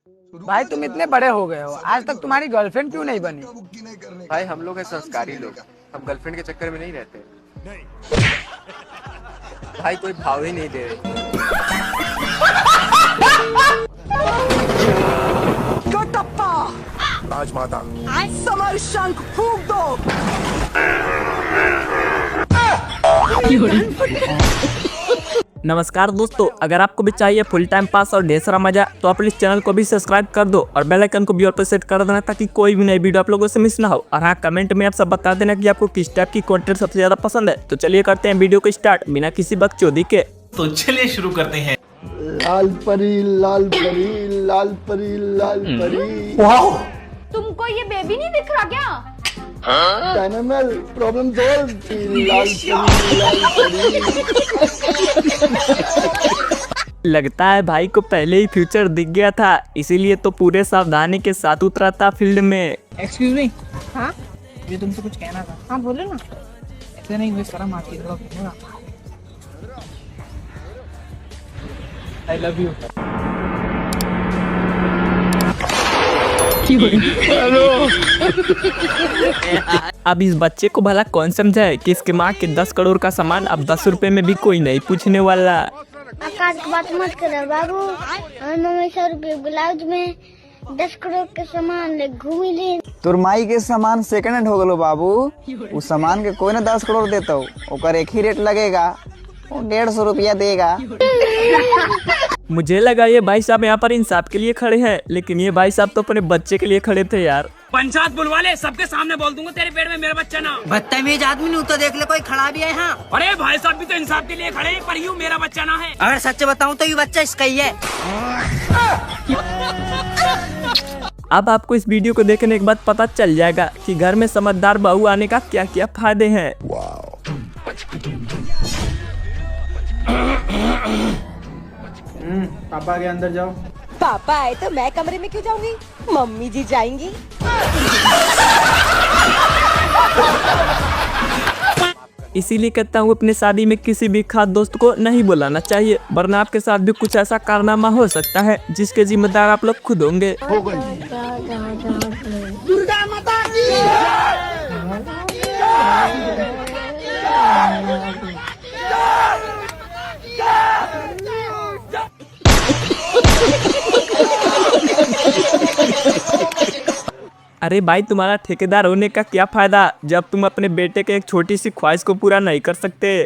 भाई तुम इतने बड़े हो गए हो, आज तक तुम्हारी गर्लफ्रेंड क्यों नहीं बनी? भाई हम लोग हैं संस्कारी लोग, हम गर्लफ्रेंड के चक्कर में नहीं रहते। भाई कोई भाव ही नहीं दे रहे। राजमाता समर शंख फूंक दो। नमस्कार दोस्तों, अगर आपको भी चाहिए फुल टाइम पास और ढेर सारा मजा तो आप इस चैनल को भी सब्सक्राइब कर दो और बेल आइकन को भी ऑल पर सेट कर देना ताकि कोई भी नई वीडियो आप लोगों से मिस ना हो। और हाँ, कमेंट में आप सब बता देना कि आपको किस टाइप की कंटेंट सबसे ज्यादा पसंद है। तो चलिए करते हैं वीडियो को स्टार्ट बिना किसी बकचोदी के। तो चलिए शुरू करते हैं। लाल परी लाल परी लाल परी लाल परी। तुमको ये बेबी नहीं दिख रहा क्या? Animal problem solve. लाल परी लाल परी। लगता है भाई को पहले ही फ्यूचर दिख गया था, इसीलिए तो पूरे सावधानी के साथ उतरा था फील्ड में। एक्सक्यूज मी, हाँ ये तुमसे कुछ कहना था। हाँ बोलो ना। ऐसे नहीं, हुई शर्म आती है, थोड़ा घूमो। I love you. अब इस बच्चे को भला कौन समझाए कि इसके माँ के 10 करोड़ का सामान अब 10 रुपए में भी कोई नहीं पूछने वाला। आकाश की बात मत करो बाबू, और मम्मी 100 रुपये ब्लाउज में 10 करोड़ के सामान ले घूमी ले। तोर माई के सामान सेकंड हैंड हो गलो बाबू, उस सामान के कोई ना 10 करोड़ देता हो, ओकर एक ही रेट लगेगा, वो 150 रुपया देगा। मुझे लगा ये भाई साहब यहाँ पर इंसाफ के लिए खड़े हैं, लेकिन ये भाई साहब तो अपने बच्चे के लिए खड़े थे यार। पंचायत बुलवा ले, सबके सामने बोल दूंगा तेरे पेट में मेरा बच्चा ना। बदतमीज आदमी नहीं तो देख ले, कोई खड़ा भी है यहाँ। अरे भाई साहब भी तो इंसाफ के लिए खड़े हैं, पर यूं मेरा बच्चा ना है। अगर सच बताऊं तो ये बच्चा इसका ही है। अब आपको इस वीडियो को देखने के बाद पता चल जाएगा कि घर में समझदार बहू आने का क्या क्या फायदे हैं। पापा के अंदर जाओ। पापा आए तो मैं कमरे में क्यों जाऊंगी? मम्मी जी जाएंगी। इसीलिए कहता हूँ अपने शादी में किसी भी खास दोस्त को नहीं बुलाना चाहिए, वरना आपके साथ भी कुछ ऐसा कारनामा हो सकता है जिसके जिम्मेदार आप लोग खुद होंगे। दुर्गा माता की। अरे भाई, तुम्हारा ठेकेदार होने का क्या फायदा जब तुम अपने बेटे के एक छोटी सी ख्वाहिश को पूरा नहीं कर सकते।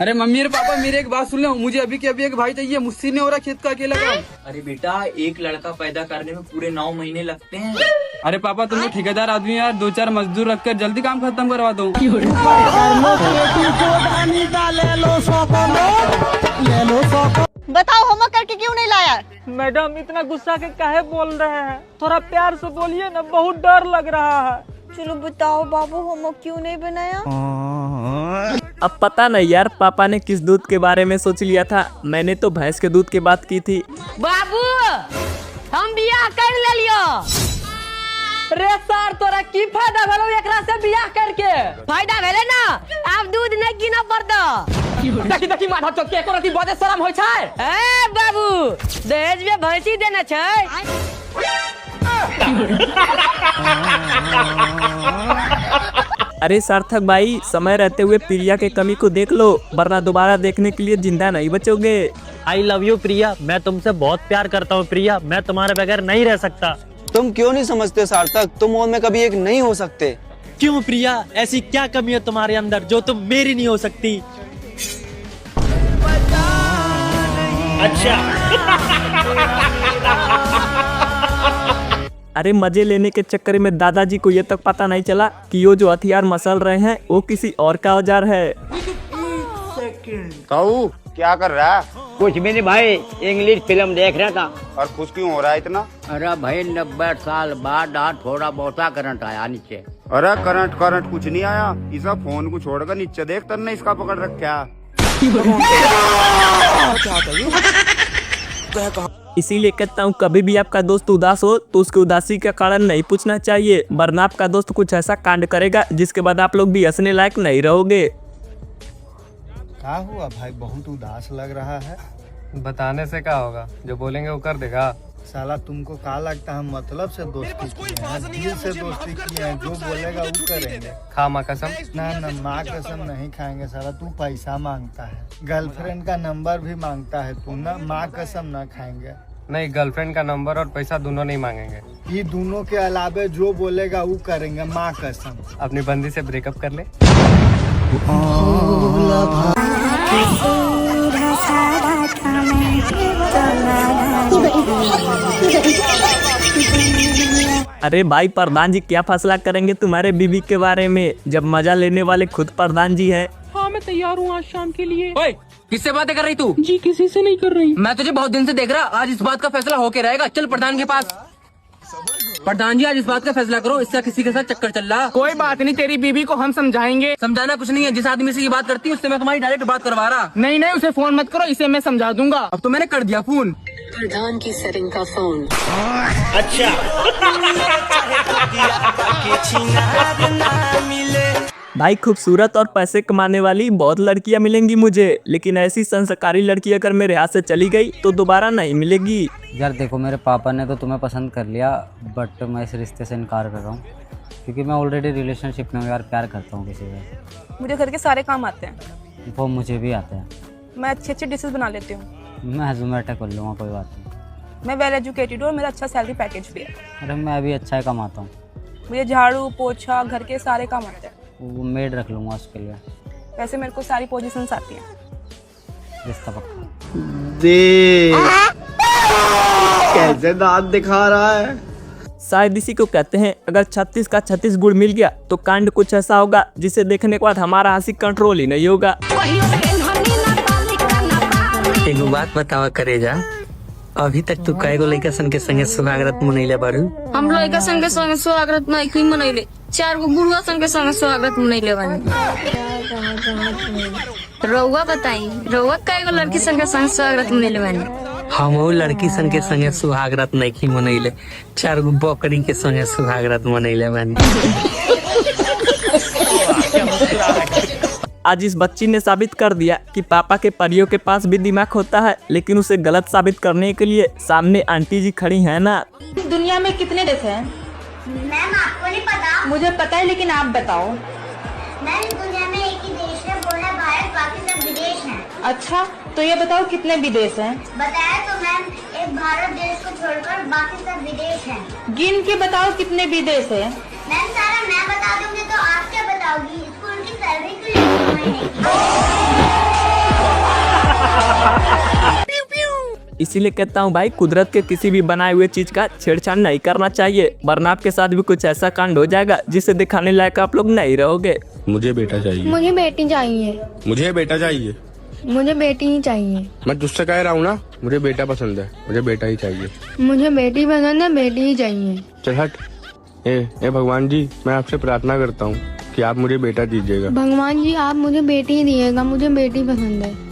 अरे मम्मी और पापा मेरी एक बात सुन लो, मुझे अभी के अभी एक भाई चाहिए, मुझसे नहीं हो रहा खेत का अकेला काम। अरे बेटा, एक लड़का पैदा करने में पूरे 9 महीने लगते हैं। अरे पापा तुम ठेकेदार आदमी यार, 2-4 मजदूर रखकर जल्दी काम खत्म करवा दो। बताओ होमवर्क करके क्यों नहीं लाया? मैडम इतना गुस्सा के काहे बोल रहे हैं, थोड़ा प्यार से बोलिए ना, बहुत डर लग रहा है। चलो बताओ बाबू, होमवर्क क्यों नहीं बनाया? अब पता नहीं यार, पापा ने किस दूध के बारे में सोच लिया था, मैंने तो भैंस के दूध की बात की थी। बाबू हम बियाह कर ले लियो। अरे सर, तोरा की फायदा भेलो एकरा से बियाह करके? फायदा भेले ना, अब दूध नहीं गिना पड़ता। देखी देखी माथा चौकी एको रति बदे शरम होय छै। ए बाबू, दहेज में भैंसी देना छै। अरे सार्थक भाई, समय रहते हुए प्रिया के कमी को देख लो, वरना दोबारा देखने के लिए जिंदा नहीं बचोगे। आई लव यू प्रिया, मैं तुमसे बहुत प्यार करता हूँ प्रिया, मैं तुम्हारे बगैर नहीं रह सकता। तुम क्यों नहीं समझते सार्थक, तुम और मैं कभी एक नहीं हो सकते। क्यों प्रिया, ऐसी क्या कमी है तुम्हारे अंदर जो तुम मेरी नहीं हो सकती? अच्छा। अरे मजे लेने के चक्कर में दादाजी को ये तक पता नहीं चला कि वो जो हथियार मसल रहे हैं वो किसी और का औजार है। कहू क्या कर रहा है? कुछ भी नहीं भाई, इंग्लिश फिल्म देख रहा था। और खुश क्यों हो रहा है इतना? अरे भाई 90 साल बाद थोड़ा बहुत करंट आया नीचे। अरे करंट कुछ नहीं आया, इस फोन को छोड़कर नीचे देख, तन्ने इसका पकड़ रखा। इसीलिए कहता हूँ कभी भी आपका दोस्त उदास हो तो उसकी उदासी का कारण नहीं पूछना चाहिए, वरना आपका दोस्त कुछ ऐसा कांड करेगा जिसके बाद आप लोग भी हंसने लायक नहीं रहोगे। क्या हुआ भाई, बहुत उदास लग रहा है। बताने से क्या होगा, जो बोलेंगे वो कर देगा। साला तुमको कहा लगता है मतलब से दोस्ती किए हैं, दिल से दोस्ती किए हैं, जो बोलेगा वो करेंगे। खा माँ कसम। ना ना माँ कसम नहीं खाएंगे साला, तू पैसा मांगता है, गर्लफ्रेंड का नंबर भी मांगता है तू ना, माँ कसम ना खाएंगे। नहीं, गर्लफ्रेंड का नंबर और पैसा दोनों नहीं मांगेंगे। ये दोनों के अलावे जो बोलेगा वो करेंगे, माँ कसम। अपनी बंदी से ब्रेकअप कर ले। अरे भाई प्रधान जी क्या फैसला करेंगे तुम्हारे बीबी के बारे में, जब मजा लेने वाले खुद प्रधान जी हैं। हाँ मैं तैयार हूँ आज शाम के लिए। ओए किससे बातें कर रही तू? जी किसी से नहीं कर रही। मैं तुझे बहुत दिन से देख रहा, आज इस बात का फैसला होके रहेगा। चल प्रधान के पास। प्रधान जी आज इस बात का फैसला करो, इसका किसी के साथ चक्कर चल रहा। कोई बात नहीं, तेरी बीबी को हम समझाएंगे। समझाना कुछ नहीं है, जिस आदमी से ये बात करती है उससे मैं तुम्हारी डायरेक्ट बात करवा रहा। नहीं नहीं उसे फोन मत करो, इसे मैं समझा दूंगा। अब तो मैंने कर दिया फोन। प्रधान की सेटिंग का फोन। भाई खूबसूरत और पैसे कमाने वाली बहुत लड़कियां मिलेंगी मुझे, लेकिन ऐसी संस्कारी लड़की अगर मेरे हाथ से चली गई तो दोबारा नहीं मिलेगी। यार देखो मेरे पापा ने तो तुम्हें पसंद कर लिया, बट मैं इस रिश्ते से इनकार कर रहा हूँ, क्योंकि मैं ऑलरेडी रिलेशनशिप में हूँ यार, प्यार करता हूँ किसी से। मुझे घर के सारे काम आते हैं। वो मुझे भी आते हैं। मैं अच्छी अच्छी डिशेस बना लेती हूँ। मैं जोमेटो कर लूँगा, कोई बात नहीं। मैं वेल एजुकेटेड हूँ और मेरा अच्छा सैलरी पैकेज भी है। अरे मैं भी अच्छा ही कमाता हूँ। मुझे झाड़ू पोछा घर के सारे काम आते हैं। वो मेड रख लूँगा उसके लिए। वैसे मेरे को सारी पोजीशंस आती हैं। रिश्ता पक्का। दे कैसे दांत दिखा रहा है। शायद इसी को कहते हैं अगर 36 का 36 गुड़ मिल गया तो कांड कुछ ऐसा होगा जिसे देखने के बाद हमारा हंसी कंट्रोल ही नहीं होगा। एक बात बतावा करेजा, अभी तक तू कएगो लड़का सन के संगे सुहागरात मनैले बारू? हम लड़का सन के संगे सुहागरात नहीं मनैले, 4 गो बुढ़वा सन के संगे सुहागरात मनैले बानी। रउआ बताई, रउआ कएगो लड़की सन के संगे सुहागरात मनैले बानी? हम वो लड़की सन के संगे सुहागरात नहीं मनैले, 4 गो बकरी के संगे सुहागरात मनैले बानी। आज इस बच्ची ने साबित कर दिया कि पापा के परियों के पास भी दिमाग होता है, लेकिन उसे गलत साबित करने के लिए सामने आंटी जी खड़ी हैं ना। दुनिया में कितने देश हैं? मैम आपको नहीं पता? मुझे पता है लेकिन आप बताओ। मैम दुनिया में एक ही देश है, वो है भारत, बाकी सब विदेश हैं। अच्छा तो ये बताओ कितने विदेश हैं? बताया तो मैम, एक भारत देश को छोड़कर बाकी सब विदेश हैं। गिन के बताओ कितने विदेश हैं? मैम सारा मैं बता दूंगी तो आप क्या बताओगी? स्कूल की सैलरी क्यों लेती महीने की? इसीलिए कहता हूँ भाई, कुदरत के किसी भी बनाए हुए चीज का छेड़छाड़ नहीं करना चाहिए, वरना आपके साथ भी कुछ ऐसा कांड हो जाएगा जिसे दिखाने लायक आप लोग नहीं रहोगे। मुझे बेटा चाहिए। मुझे बेटी चाहिए। मुझे बेटा चाहिए। मुझे बेटी ही चाहिए। मैं तुझसे कह रहा हूँ ना, मुझे बेटा पसंद है, मुझे बेटा ही चाहिए। मुझे बेटी पसंद है, बेटी ही चाहिए। चल हट। ए भगवान जी, मैं आपसे प्रार्थना करता हूँ कि आप मुझे बेटा दीजिएगा। भगवान जी आप मुझे बेटी ही दिएगा, मुझे बेटी पसंद है।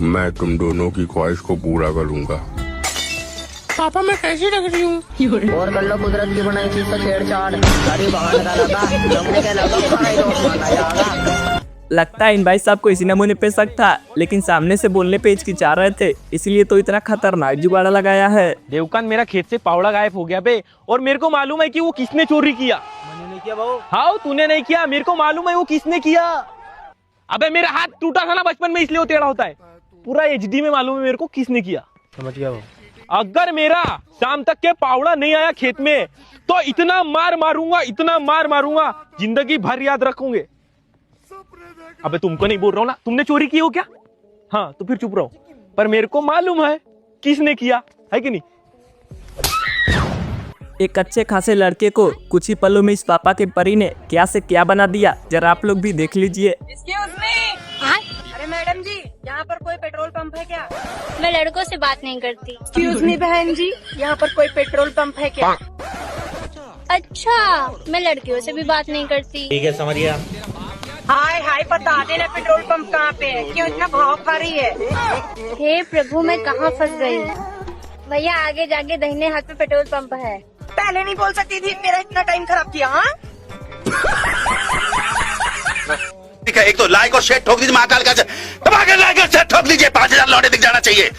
मैं तुम दोनों की ख्वाहिश को पूरा करूँगा। पापा मैं कैसी लग रही हूँ? और कर लो कुदरत की बनाई चीज से छेड़छाड़, गाड़ी बहाने का लगा, जमने के लगा, खाई दो माना जाएगा। लगता है इन भाई साहब को इसी नमूने पे शक था, लेकिन सामने से बोलने पे हिचकिचा रहे थे, इसलिए तो इतना खतरनाक जुगाड़ लगाया है। देवकान मेरा खेत से पावड़ा गायब हो गया बे, और मेरे को मालूम है कि वो किसने चोरी किया। मैंने नहीं किया भाऊ। हाँ तूने नहीं किया, मेरे को मालूम है वो किसने किया। अबे मेरा हाथ टूटा था ना बचपन में, इसलिए वो टेढ़ा होता है। पूरा HD में मालूम है मेरे को किसने किया। समझ गया भाऊ। अगर मेरा शाम तक के पावड़ा नहीं आया खेत में तो इतना मार मारूंगा, इतना मार मारूंगा, जिंदगी भर याद रखोगे। अबे तुमको नहीं बोल रहा हूँ ना, तुमने चोरी की हो क्या? हाँ तो फिर चुप रहो, पर मेरे को मालूम है किसने किया है कि नहीं। एक अच्छे खासे लड़के को कुछ ही पलों में इस पापा के परी ने क्या से क्या बना दिया, जरा आप लोग भी देख लीजिए। अरे मैडम जी, यहाँ पर कोई पेट्रोल पंप है क्या? मैं लड़कों से बात नहीं करती। एक्सक्यूज मी बहन जी, यहाँ पर कोई पेट्रोल पंप है क्या? अच्छा मैं लड़कियों से भी बात नहीं करती। ठीक है समझ गया। हाय हाय बता देना पेट्रोल पंप कहाँ पे है, क्यों इतना भाव खा रही है? हे प्रभु मैं कहाँ फंस गई। भैया आगे जाके दाहिने हाथ में पेट्रोल पंप है। पहले नहीं बोल सकती थी, मेरा इतना टाइम खराब किया। हाँ ठीक है, एक तो लाइक और शेयर ठोक दीजिए, महाकाल का दबा के लाइक और शेयर ठोक लीजिए, 5000 लौटे दिख जाना चाहिए।